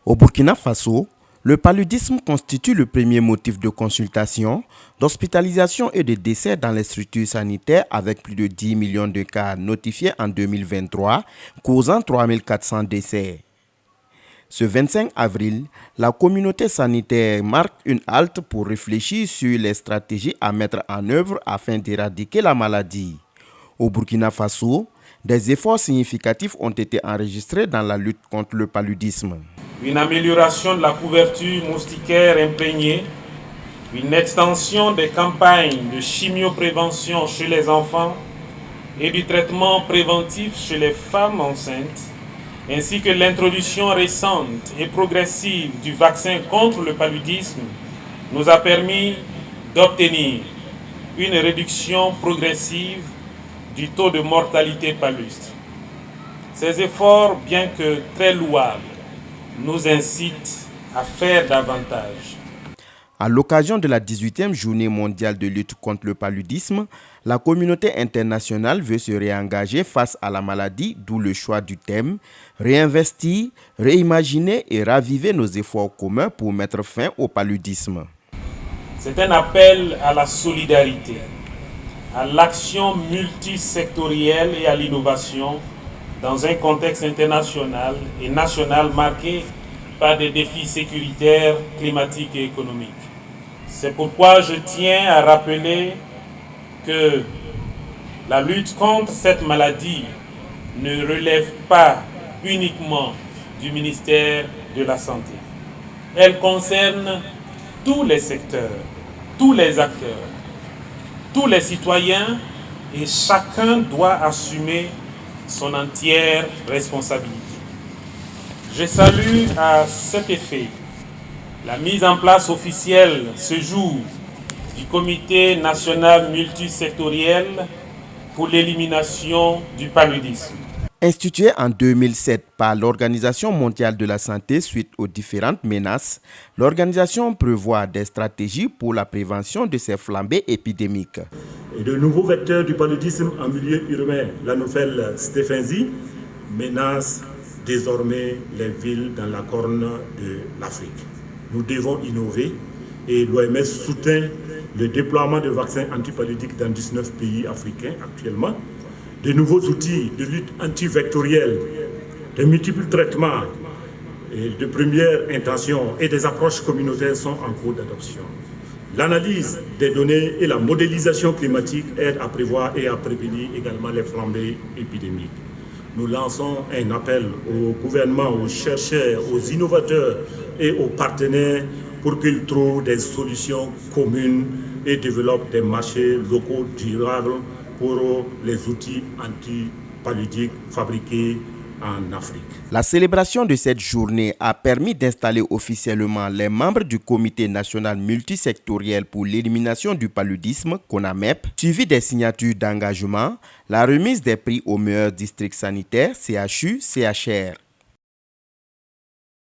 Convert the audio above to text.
Au Burkina Faso, le paludisme constitue le premier motif de consultation, d'hospitalisation et de décès dans les structures sanitaires avec plus de 10 millions de cas notifiés en 2023, causant 3 400 décès. Ce 25 avril, la communauté sanitaire marque une halte pour réfléchir sur les stratégies à mettre en œuvre afin d'éradiquer la maladie. Au Burkina Faso, des efforts significatifs ont été enregistrés dans la lutte contre le paludisme. Une amélioration de la couverture moustiquaire imprégnée, une extension des campagnes de chimioprévention chez les enfants et du traitement préventif chez les femmes enceintes, ainsi que l'introduction récente et progressive du vaccin contre le paludisme, nous a permis d'obtenir une réduction progressive du taux de mortalité palustre. Ces efforts, bien que très louables, nous incitent à faire davantage. À l'occasion de la 18e journée mondiale de lutte contre le paludisme, la communauté internationale veut se réengager face à la maladie, d'où le choix du thème « Réinvestir, réimaginer et raviver nos efforts communs pour mettre fin au paludisme ». C'est un appel à la solidarité, à l'action multisectorielle et à l'innovation dans un contexte international et national marqué par des défis sécuritaires, climatiques et économiques. C'est pourquoi je tiens à rappeler que la lutte contre cette maladie ne relève pas uniquement du ministère de la Santé. Elle concerne tous les secteurs, tous les acteurs, tous les citoyens et chacun doit assumer son entière responsabilité. Je salue à cet effet la mise en place officielle ce jour du Comité national multisectoriel pour l'élimination du paludisme. Institué en 2007 par l'Organisation mondiale de la santé suite aux différentes menaces, l'organisation prévoit des stratégies pour la prévention de ces flambées épidémiques. Et de nouveaux vecteurs du paludisme en milieu urbain, la nouvelle stéphensie, menacent désormais les villes dans la corne de l'Afrique. Nous devons innover et l'OMS soutient le déploiement de vaccins antipaludiques dans 19 pays africains actuellement. De nouveaux outils de lutte antivectorielle, de multiples traitements et de première intention et des approches communautaires sont en cours d'adoption. L'analyse des données et la modélisation climatique aident à prévoir et à prévenir également les flambées épidémiques. Nous lançons un appel au gouvernement, aux chercheurs, aux innovateurs et aux partenaires pour qu'ils trouvent des solutions communes et développent des marchés locaux durables pour les outils antipaludiques fabriqués en Afrique. La célébration de cette journée a permis d'installer officiellement les membres du Comité national multisectoriel pour l'élimination du paludisme, CONAMEP, suivi des signatures d'engagement, la remise des prix aux meilleurs districts sanitaires, CHU, CHR.